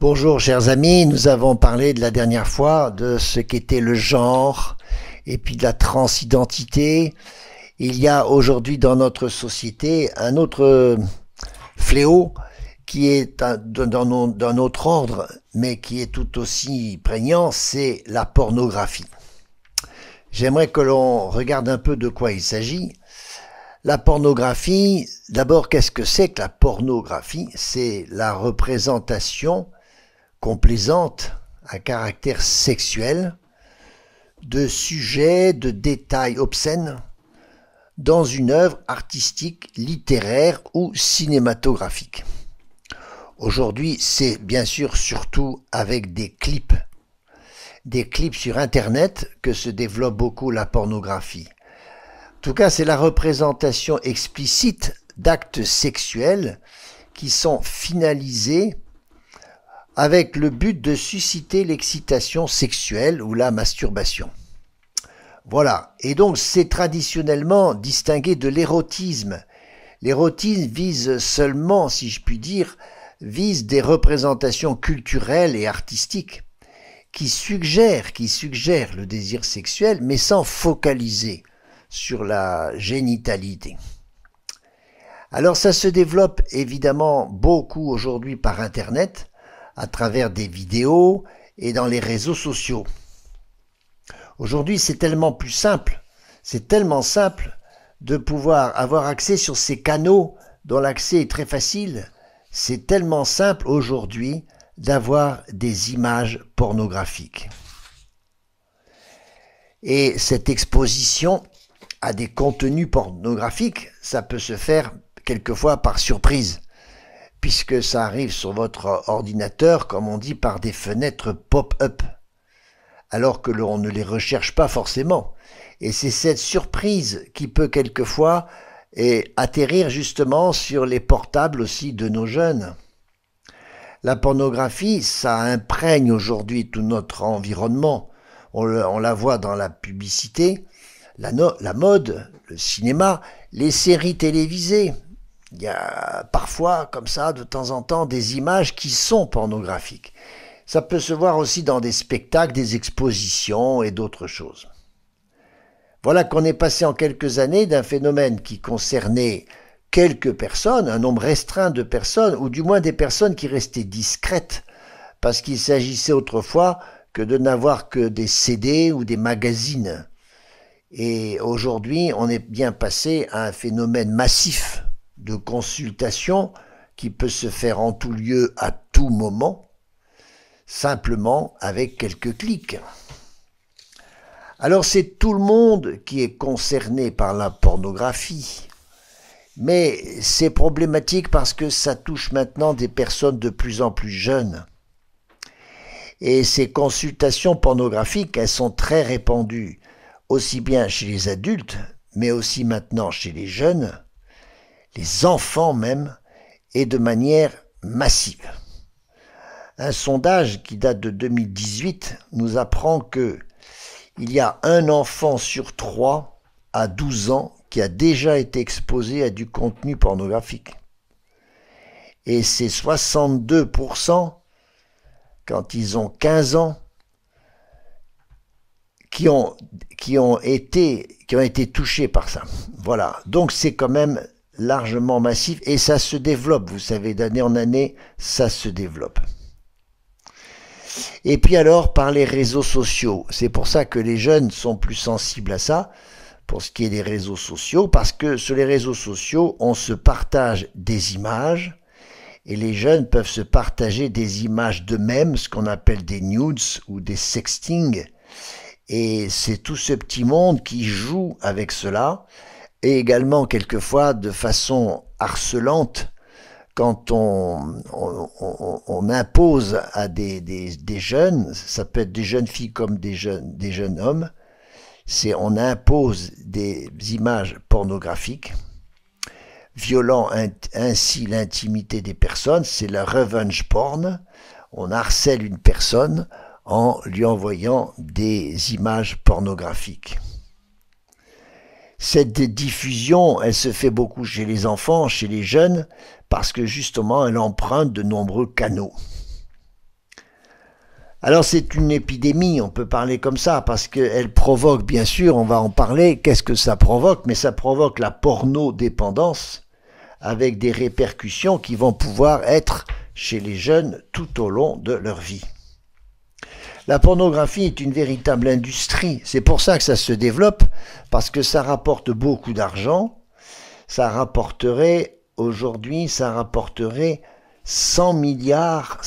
Bonjour chers amis, nous avons parlé de la dernière fois de ce qu'était le genre et puis de la transidentité. Il y a aujourd'hui dans notre société un autre fléau qui est d'un autre ordre mais qui est tout aussi prégnant, c'est la pornographie. J'aimerais que l'on regarde un peu de quoi il s'agit. La pornographie, d'abord qu'est-ce que c'est que la pornographie? C'est la représentation complaisante à caractère sexuel de sujets, de détails obscènes dans une œuvre artistique, littéraire ou cinématographique. Aujourd'hui, c'est bien sûr surtout avec des clips sur Internet que se développe beaucoup la pornographie. En tout cas, c'est la représentation explicite d'actes sexuels qui sont finalisés avec le but de susciter l'excitation sexuelle ou la masturbation. Voilà, et donc c'est traditionnellement distingué de l'érotisme. L'érotisme vise seulement, si je puis dire, vise des représentations culturelles et artistiques qui suggèrent le désir sexuel, mais sans focaliser sur la génitalité. Alors ça se développe évidemment beaucoup aujourd'hui par Internet, à travers des vidéos et dans les réseaux sociaux. Aujourd'hui, c'est tellement plus simple, c'est tellement simple de pouvoir avoir accès sur ces canaux dont l'accès est très facile. C'est tellement simple aujourd'hui d'avoir des images pornographiques. Et cette exposition à des contenus pornographiques, ça peut se faire quelquefois par surprise, puisque ça arrive sur votre ordinateur, comme on dit, par des fenêtres pop-up, alors que l'on ne les recherche pas forcément. Et c'est cette surprise qui peut quelquefois atterrir justement sur les portables aussi de nos jeunes. La pornographie, ça imprègne aujourd'hui tout notre environnement. On la voit dans la publicité, la mode, le cinéma, les séries télévisées. Il y a parfois, comme ça, de temps en temps, des images qui sont pornographiques. Ça peut se voir aussi dans des spectacles, des expositions et d'autres choses. Voilà qu'on est passé en quelques années d'un phénomène qui concernait quelques personnes, un nombre restreint de personnes, ou du moins des personnes qui restaient discrètes, parce qu'il s'agissait autrefois que de n'avoir que des CD ou des magazines. Et aujourd'hui, on est bien passé à un phénomène massif de consultation qui peut se faire en tout lieu à tout moment, simplement avec quelques clics. Alors c'est tout le monde qui est concerné par la pornographie, mais c'est problématique parce que ça touche maintenant des personnes de plus en plus jeunes. Et ces consultations pornographiques, elles sont très répandues, aussi bien chez les adultes, mais aussi maintenant chez les jeunes, les enfants même, et de manière massive. Un sondage qui date de 2018 nous apprend que il y a un enfant sur 3 à 12 ans qui a déjà été exposé à du contenu pornographique. Et c'est 62% quand ils ont 15 ans qui ont été touchés par ça. Voilà, donc c'est quand même largement massif et ça se développe, vous savez, d'année en année, ça se développe. Et puis alors, par les réseaux sociaux, c'est pour ça que les jeunes sont plus sensibles à ça, pour ce qui est des réseaux sociaux, parce que sur les réseaux sociaux, on se partage des images, et les jeunes peuvent se partager des images d'eux-mêmes, ce qu'on appelle des nudes ou des sexting, et c'est tout ce petit monde qui joue avec cela, et également quelquefois de façon harcelante, quand on impose à des jeunes, ça peut être des jeunes filles comme des jeunes hommes, on impose des images pornographiques, violant ainsi l'intimité des personnes, c'est la revenge porn, on harcèle une personne en lui envoyant des images pornographiques. Cette diffusion, elle se fait beaucoup chez les enfants, chez les jeunes, parce que justement, elle emprunte de nombreux canaux. Alors c'est une épidémie, on peut parler comme ça, parce qu'elle provoque, bien sûr, on va en parler, qu'est-ce que ça provoque? Mais ça provoque la pornodépendance, avec des répercussions qui vont pouvoir être chez les jeunes tout au long de leur vie. La pornographie est une véritable industrie, c'est pour ça que ça se développe, parce que ça rapporte beaucoup d'argent, aujourd'hui, ça rapporterait 100 milliards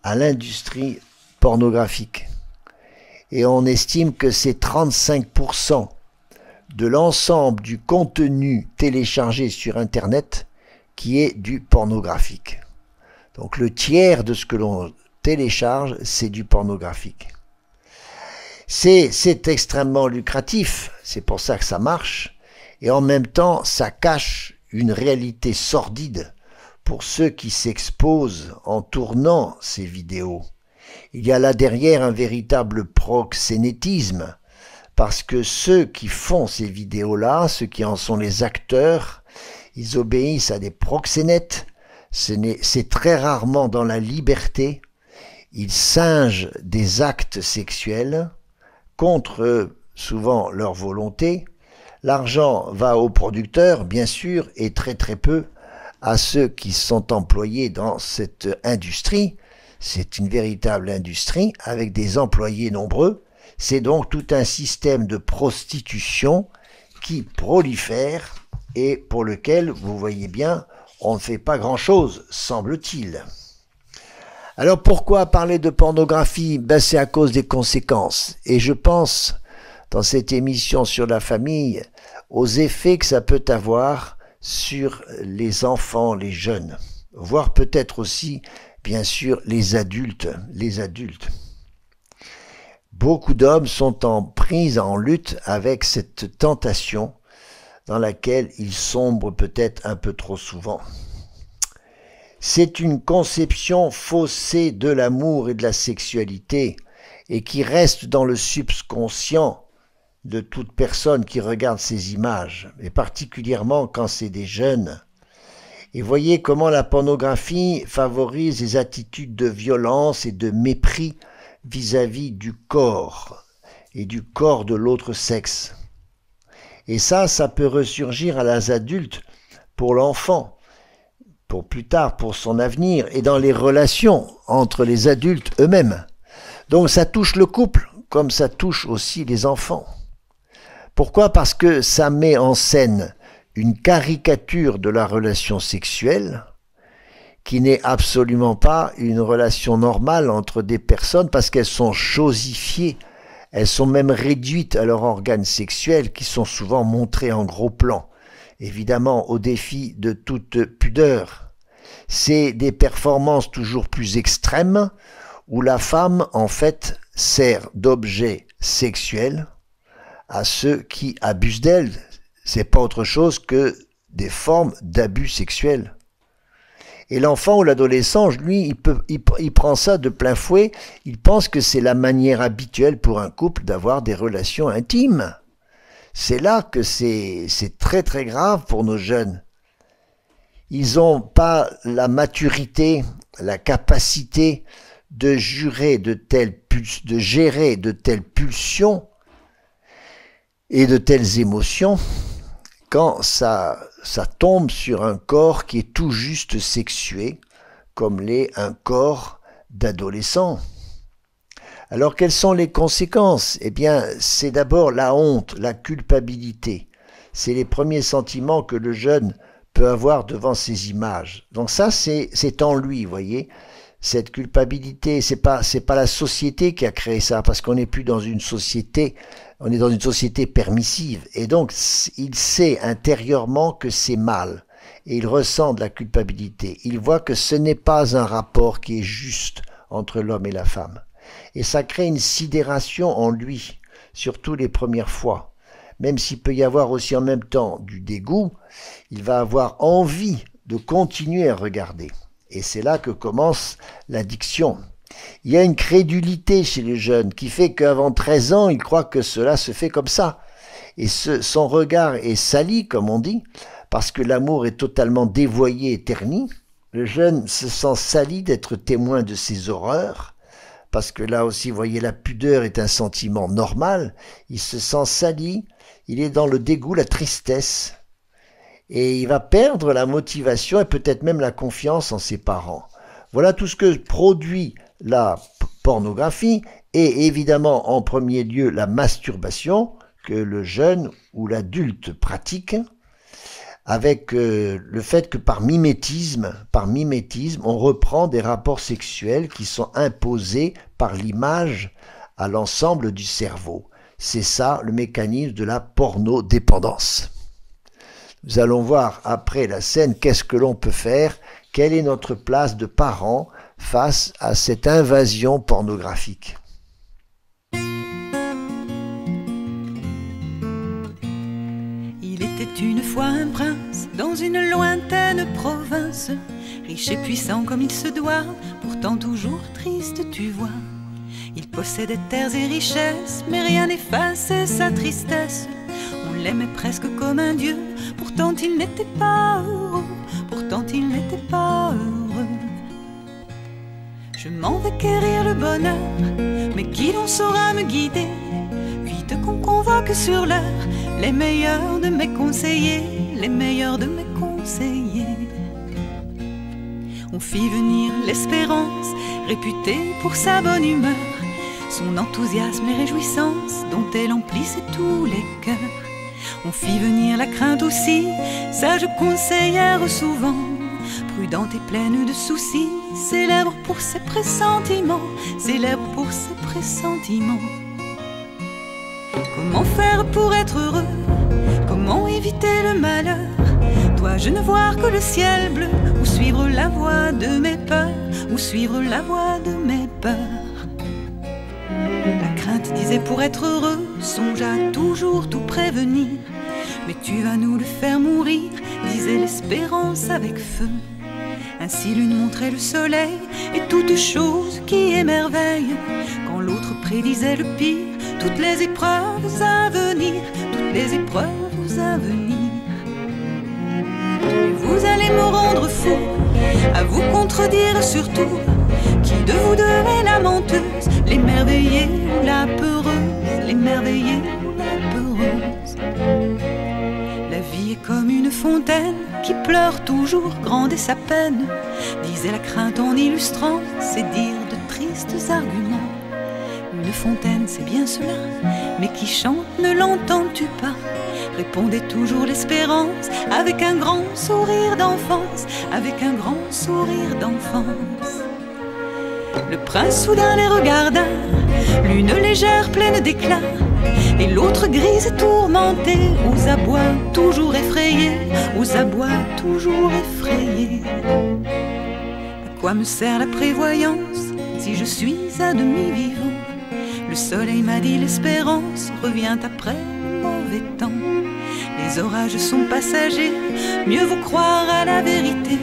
à l'industrie pornographique. Et on estime que c'est 35% de l'ensemble du contenu téléchargé sur Internet qui est du pornographique. Donc le tiers de ce que l'on télécharge, c'est du pornographique. C'est extrêmement lucratif, c'est pour ça que ça marche, et en même temps, ça cache une réalité sordide pour ceux qui s'exposent en tournant ces vidéos. Il y a là derrière un véritable proxénétisme, parce que ceux qui font ces vidéos-là, ceux qui en sont les acteurs, ils obéissent à des proxénètes, c'est très rarement dans la liberté, ils singent des actes sexuels contre souvent leur volonté. L'argent va aux producteurs, bien sûr, et très peu à ceux qui sont employés dans cette industrie. C'est une véritable industrie avec des employés nombreux. C'est donc tout un système de prostitution qui prolifère et pour lequel, vous voyez bien, on ne fait pas grand-chose, semble-t-il. Alors pourquoi parler de pornographie? C'est à cause des conséquences. Et je pense, dans cette émission sur la famille, aux effets que ça peut avoir sur les enfants, les jeunes, voire peut-être aussi, bien sûr, les adultes. Beaucoup d'hommes sont en prise, en lutte avec cette tentation dans laquelle ils sombrent peut-être un peu trop souvent. C'est une conception faussée de l'amour et de la sexualité et qui reste dans le subconscient de toute personne qui regarde ces images, et particulièrement quand c'est des jeunes. Et voyez comment la pornographie favorise les attitudes de violence et de mépris vis-à-vis du corps et du corps de l'autre sexe. Et ça peut ressurgir à l'âge adulte pour l'enfant, pour plus tard, pour son avenir, et dans les relations entre les adultes eux-mêmes. Donc ça touche le couple, comme ça touche aussi les enfants. Pourquoi? Parce que ça met en scène une caricature de la relation sexuelle, qui n'est absolument pas une relation normale entre des personnes, parce qu'elles sont chosifiées, elles sont même réduites à leurs organes sexuels, qui sont souvent montrés en gros plan, évidemment au défi de toute pudeur. C'est des performances toujours plus extrêmes, où la femme, en fait, sert d'objet sexuel à ceux qui abusent d'elle. C'est pas autre chose que des formes d'abus sexuels. Et l'enfant ou l'adolescent, lui, il prend ça de plein fouet, il pense que c'est la manière habituelle pour un couple d'avoir des relations intimes. C'est là que c'est très grave pour nos jeunes. Ils n'ont pas la maturité, la capacité de gérer de telles pulsions et de telles émotions quand ça tombe sur un corps qui est tout juste sexué, comme l'est un corps d'adolescent. Alors quelles sont les conséquences? Eh bien, c'est d'abord la honte, la culpabilité. C'est les premiers sentiments que le jeune peut avoir devant ces images. Donc ça, c'est en lui, vous voyez. Cette culpabilité, c'est pas la société qui a créé ça, parce qu'on n'est plus dans une société, on est dans une société permissive. Et donc, il sait intérieurement que c'est mal. Et il ressent de la culpabilité. Il voit que ce n'est pas un rapport qui est juste entre l'homme et la femme. Et ça crée une sidération en lui, surtout les premières fois. Même s'il peut y avoir aussi en même temps du dégoût, il va avoir envie de continuer à regarder. Et c'est là que commence l'addiction. Il y a une crédulité chez les jeunes qui fait qu'avant 13 ans, ils croient que cela se fait comme ça. Et son regard est sali, comme on dit, parce que l'amour est totalement dévoyé et terni. le jeune se sent sali d'être témoin de ces horreurs, parce que là aussi, vous voyez, la pudeur est un sentiment normal. Il se sent sali, il est dans le dégoût, la tristesse, et il va perdre la motivation et peut-être même la confiance en ses parents. Voilà tout ce que produit la pornographie et évidemment en premier lieu la masturbation que le jeune ou l'adulte pratique, avec le fait que par mimétisme, on reprend des rapports sexuels qui sont imposés par l'image à l'ensemble du cerveau. C'est ça le mécanisme de la pornodépendance. Nous allons voir après la scène qu'est-ce que l'on peut faire, quelle est notre place de parents face à cette invasion pornographique. Il était une fois un prince dans une lointaine province, riche et puissant comme il se doit, pourtant toujours triste tu vois. Il possédait terres et richesses, mais rien n'effaçait sa tristesse. On l'aimait presque comme un dieu, pourtant il n'était pas heureux, pourtant il n'était pas heureux. Je m'en vais quérir le bonheur, mais qui l'on saura me guider? Vite qu'on convoque sur l'heure les meilleurs de mes conseillers, les meilleurs de mes conseillers. On fit venir l'espérance, réputée pour sa bonne humeur, son enthousiasme et réjouissance dont elle emplissait tous les cœurs. On fit venir la crainte aussi, sage conseillère souvent, prudente et pleine de soucis, célèbre pour ses pressentiments, célèbre pour ses pressentiments. Comment faire pour être heureux? Comment éviter le malheur? Dois-je ne voir que le ciel bleu, ou suivre la voie de mes peurs, ou suivre la voie de mes peurs? La crainte disait pour être heureux, songe à toujours tout prévenir. Mais tu vas nous le faire mourir, disait l'espérance avec feu. Ainsi l'une montrait le soleil et toute chose qui émerveille, quand l'autre prédisait le pire, toutes les épreuves à venir, toutes les épreuves à venir. Et vous allez me rendre fou, à vous contredire surtout. Qui de vous deux est la menteuse, l'émerveillée ou la peureuse, l'émerveillée ou la peureuse? La vie est comme une fontaine qui pleure toujours, grande est sa peine, disait la crainte en illustrant ses dires de tristes arguments. Une fontaine, c'est bien cela, mais qui chante, ne l'entends-tu pas? Répondait toujours l'espérance, avec un grand sourire d'enfance, avec un grand sourire d'enfance. Le prince soudain les regarda, l'une légère pleine d'éclat, et l'autre grise et tourmentée, aux abois toujours effrayés, aux abois toujours effrayés. À quoi me sert la prévoyance si je suis à demi vivant? Le soleil m'a dit l'espérance revient après le mauvais temps. Les orages sont passagers, mieux vaut croire à la vérité.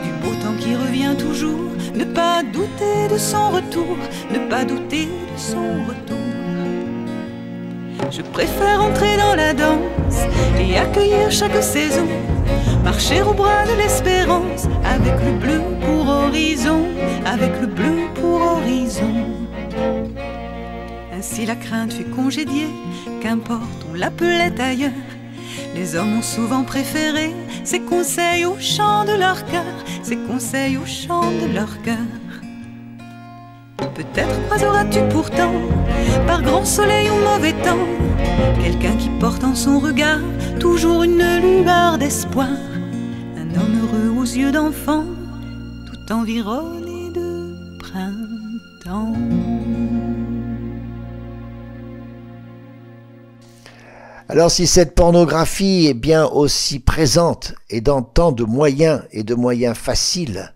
Du beau temps qui revient toujours, ne pas douter de son retour, ne pas douter de son retour. Je préfère entrer dans la danse et accueillir chaque saison, marcher au bras de l'espérance, avec le bleu pour horizon, avec le bleu pour horizon. Ainsi la crainte fut congédiée, qu'importe on l'appelait ailleurs. Les hommes ont souvent préféré ses conseils au chant de leur cœur, ses conseils au chant de leur cœur. Peut-être croiseras-tu pourtant, par grand soleil ou mauvais temps, quelqu'un qui porte en son regard toujours une lueur d'espoir. Un homme heureux aux yeux d'enfant, tout environné de printemps. Alors si cette pornographie est bien aussi présente et dans tant de moyens et de moyens faciles,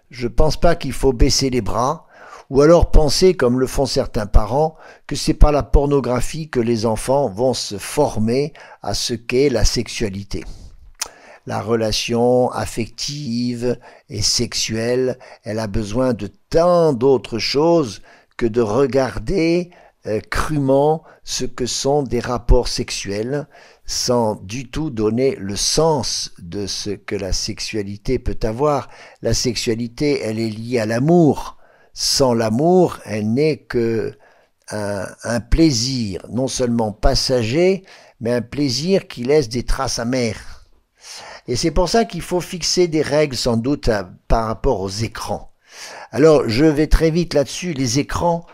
je ne pense pas qu'il faut baisser les bras ou alors penser, comme le font certains parents, que c'est par la pornographie que les enfants vont se former à ce qu'est la sexualité. La relation affective et sexuelle, elle a besoin de tant d'autres choses que de regarder crûment ce que sont des rapports sexuels. sans du tout donner le sens de ce que la sexualité peut avoir. La sexualité, elle est liée à l'amour. Sans l'amour, elle n'est que un plaisir, non seulement passager, mais un plaisir qui laisse des traces amères. Et c'est pour ça qu'il faut fixer des règles sans doute par rapport aux écrans. Alors je vais très vite là-dessus, les écrans,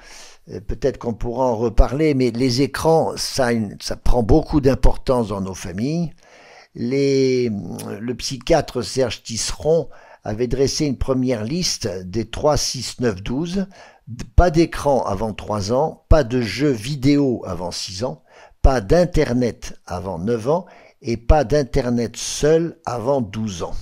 peut-être qu'on pourra en reparler, mais les écrans, ça prend beaucoup d'importance dans nos familles. Le psychiatre Serge Tisseron avait dressé une première liste des 3, 6, 9, 12, pas d'écran avant 3 ans, pas de jeux vidéo avant 6 ans, pas d'internet avant 9 ans, et pas d'internet seul avant 12 ans.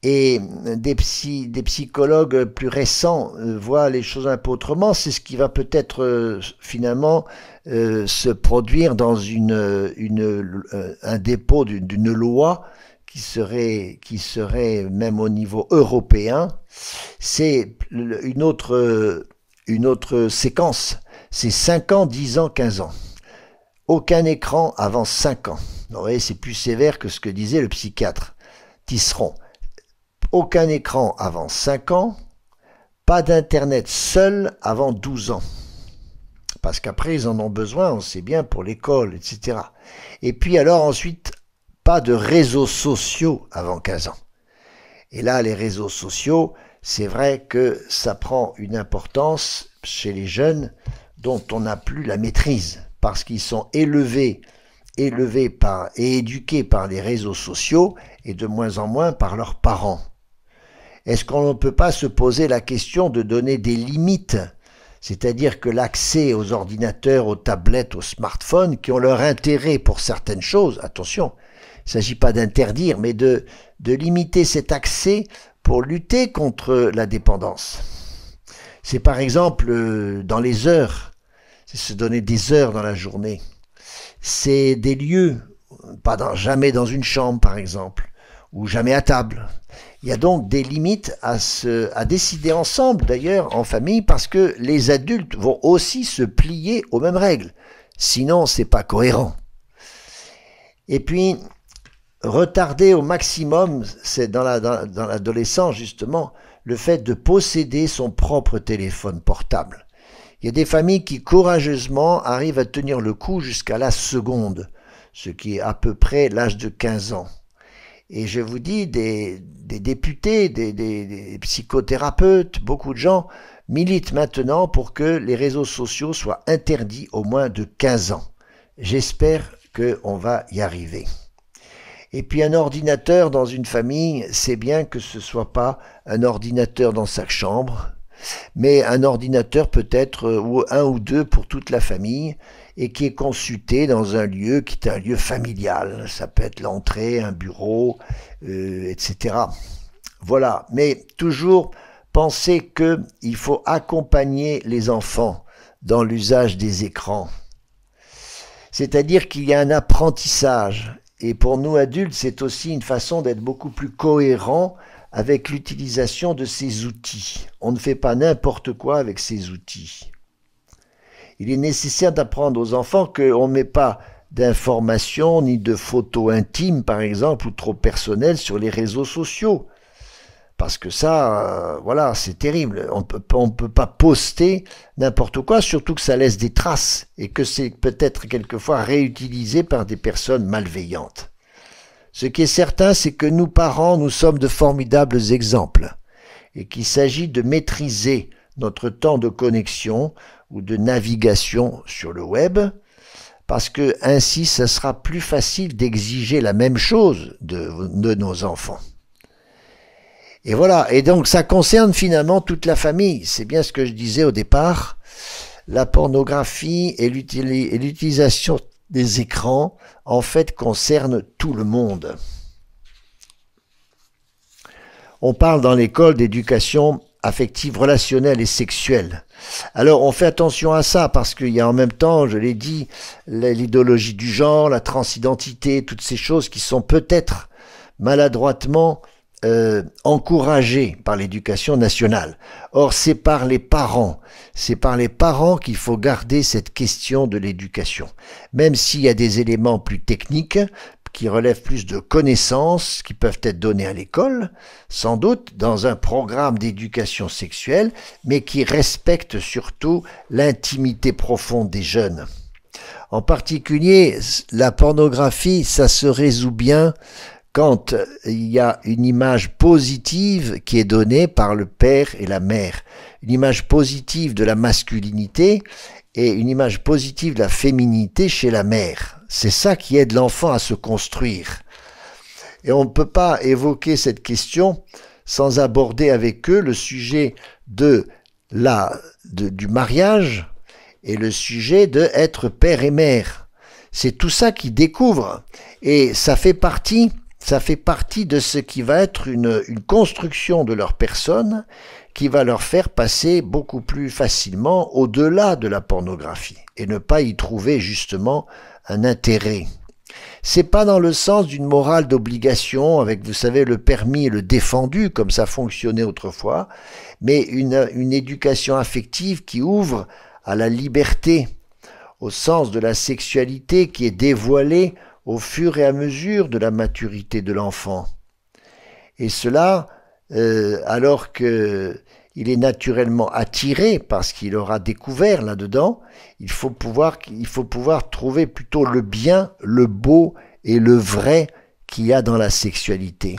Et des psychologues plus récents voient les choses un peu autrement. C'est ce qui va peut-être finalement se produire dans un dépôt d'une loi qui serait même au niveau européen. C'est une autre séquence. C'est 5 ans, 10 ans, 15 ans. Aucun écran avant 5 ans. Vous voyez, c'est plus sévère que ce que disait le psychiatre Tisseron. Aucun écran avant 5 ans, pas d'internet seul avant 12 ans. Parce qu'après, ils en ont besoin, on sait bien, pour l'école, etc. Et puis alors ensuite, pas de réseaux sociaux avant 15 ans. Et là, les réseaux sociaux, c'est vrai que ça prend une importance chez les jeunes dont on n'a plus la maîtrise, parce qu'ils sont élevés et éduqués par les réseaux sociaux et de moins en moins par leurs parents. Est-ce qu'on ne peut pas se poser la question de donner des limites, c'est-à-dire que l'accès aux ordinateurs, aux tablettes, aux smartphones, qui ont leur intérêt pour certaines choses, attention, il ne s'agit pas d'interdire, mais de limiter cet accès pour lutter contre la dépendance. C'est par exemple dans les heures, c'est se donner des heures dans la journée. C'est des lieux, jamais dans une chambre par exemple, ou jamais à table. Il y a donc des limites à décider ensemble, d'ailleurs, en famille, parce que les adultes vont aussi se plier aux mêmes règles. Sinon, c'est pas cohérent. Et puis, retarder au maximum, c'est dans l'adolescence, justement, le fait de posséder son propre téléphone portable. Il y a des familles qui, courageusement, arrivent à tenir le coup jusqu'à la seconde, ce qui est à peu près l'âge de 15 ans. Et je vous dis, des députés, des psychothérapeutes, beaucoup de gens militent maintenant pour que les réseaux sociaux soient interdits au moins de 15 ans. J'espère qu'on va y arriver. Et puis un ordinateur dans une famille, c'est bien que ce ne soit pas un ordinateur dans sa chambre, mais un ordinateur peut-être ou un ou deux pour toute la famille, et qui est consulté dans un lieu qui est un lieu familial. Ça peut être l'entrée, un bureau, etc. Voilà, mais toujours penser qu'il faut accompagner les enfants dans l'usage des écrans. C'est-à-dire qu'il y a un apprentissage. Et pour nous adultes, c'est aussi une façon d'être beaucoup plus cohérent avec l'utilisation de ces outils. On ne fait pas n'importe quoi avec ces outils. Il est nécessaire d'apprendre aux enfants qu'on ne met pas d'informations ni de photos intimes, par exemple, ou trop personnelles sur les réseaux sociaux. Parce que ça, voilà, c'est terrible. On peut pas poster n'importe quoi, surtout que ça laisse des traces et que c'est peut-être quelquefois réutilisé par des personnes malveillantes. Ce qui est certain, c'est que nous, parents, nous sommes de formidables exemples et qu'il s'agit de maîtriser notre temps de connexion ou de navigation sur le web, parce que ainsi, ça sera plus facile d'exiger la même chose de nos enfants. Et voilà, et donc ça concerne finalement toute la famille. C'est bien ce que je disais au départ. La pornographie et l'utilisation des écrans, en fait, concernent tout le monde. On parle dans l'école d'éducation affective, relationnelle et sexuelle. Alors on fait attention à ça parce qu'il y a en même temps, je l'ai dit, l'idéologie du genre, la transidentité, toutes ces choses qui sont peut-être maladroitement encouragée par l'éducation nationale. Or, c'est par les parents qu'il faut garder cette question de l'éducation. Même s'il y a des éléments plus techniques, qui relèvent plus de connaissances, qui peuvent être données à l'école, sans doute dans un programme d'éducation sexuelle, mais qui respectent surtout l'intimité profonde des jeunes. En particulier, la pornographie, ça se résout bien quand il y a une image positive qui est donnée par le père et la mère, une image positive de la masculinité et une image positive de la féminité chez la mère. C'est ça qui aide l'enfant à se construire. Et on ne peut pas évoquer cette question sans aborder avec eux le sujet du mariage et le sujet de être père et mère. C'est tout ça qu'ils découvrent. Et ça fait partie de ce qui va être une construction de leur personne qui va leur faire passer beaucoup plus facilement au-delà de la pornographie et ne pas y trouver justement un intérêt. C'est pas dans le sens d'une morale d'obligation avec, vous savez, le permis et le défendu comme ça fonctionnait autrefois, mais une éducation affective qui ouvre à la liberté, au sens de la sexualité qui est dévoilée au fur et à mesure de la maturité de l'enfant. Et cela, alors qu'il est naturellement attiré parce qu'il aura découvert là-dedans, il faut pouvoir trouver plutôt le bien, le beau et le vrai qu'il y a dans la sexualité.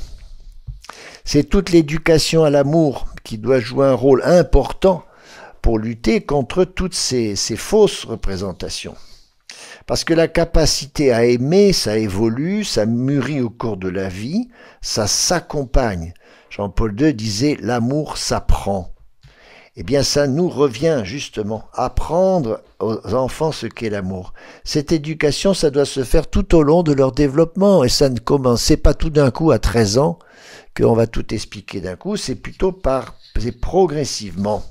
C'est toute l'éducation à l'amour qui doit jouer un rôle important pour lutter contre toutes ces fausses représentations. Parce que la capacité à aimer, ça évolue, ça mûrit au cours de la vie, ça s'accompagne. Jean-Paul II disait « l'amour s'apprend ». Eh bien, ça nous revient justement, apprendre aux enfants ce qu'est l'amour. Cette éducation, ça doit se faire tout au long de leur développement, et ça ne commence pas tout d'un coup à 13 ans, qu'on va tout expliquer d'un coup, c'est plutôt c'est progressivement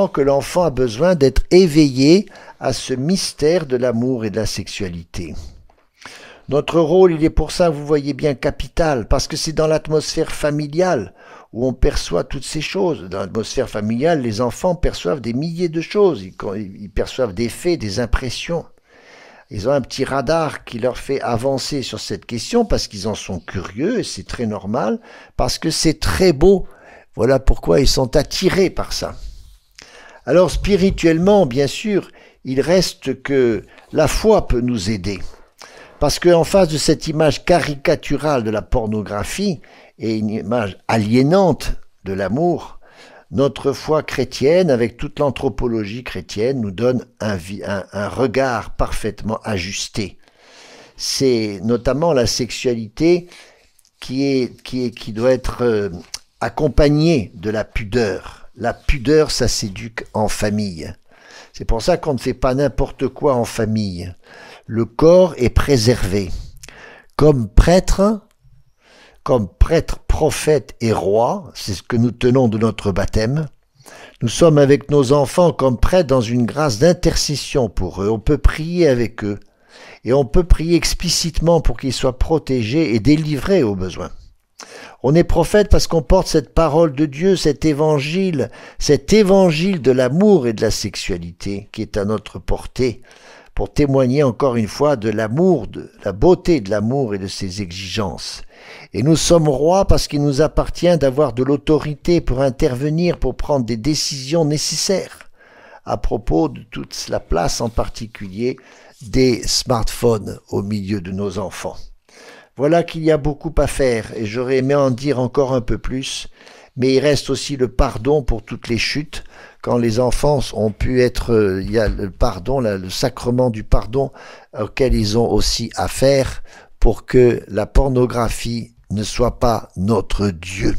que l'enfant a besoin d'être éveillé à ce mystère de l'amour et de la sexualité. Notre rôle, il est pour ça, vous voyez bien, capital, parce que c'est dans l'atmosphère familiale où on perçoit toutes ces choses. Dans l'atmosphère familiale, les enfants perçoivent des milliers de choses, ils perçoivent des faits, des impressions. Ils ont un petit radar qui leur fait avancer sur cette question parce qu'ils en sont curieux, et c'est très normal, parce que c'est très beau. Voilà pourquoi ils sont attirés par ça. Alors spirituellement, bien sûr, il reste que la foi peut nous aider. Parce qu'en face de cette image caricaturale de la pornographie et une image aliénante de l'amour, notre foi chrétienne, avec toute l'anthropologie chrétienne, nous donne un regard parfaitement ajusté. C'est notamment la sexualité qui doit être accompagnée de la pudeur. La pudeur, ça s'éduque en famille. C'est pour ça qu'on ne fait pas n'importe quoi en famille. Le corps est préservé. Comme prêtre, prophète et roi, c'est ce que nous tenons de notre baptême, nous sommes avec nos enfants comme prêtres dans une grâce d'intercession pour eux. On peut prier avec eux et on peut prier explicitement pour qu'ils soient protégés et délivrés au besoin. On est prophète parce qu'on porte cette parole de Dieu, cet évangile de l'amour et de la sexualité qui est à notre portée, pour témoigner encore une fois de l'amour, de la beauté de l'amour et de ses exigences. Et nous sommes rois parce qu'il nous appartient d'avoir de l'autorité pour intervenir, pour prendre des décisions nécessaires à propos de toute la place en particulier des smartphones au milieu de nos enfants. Voilà qu'il y a beaucoup à faire et j'aurais aimé en dire encore un peu plus, mais il reste aussi le pardon pour toutes les chutes. Quand les enfants ont pu être, il y a le pardon, le sacrement du pardon auquel ils ont aussi affaire pour que la pornographie ne soit pas notre Dieu.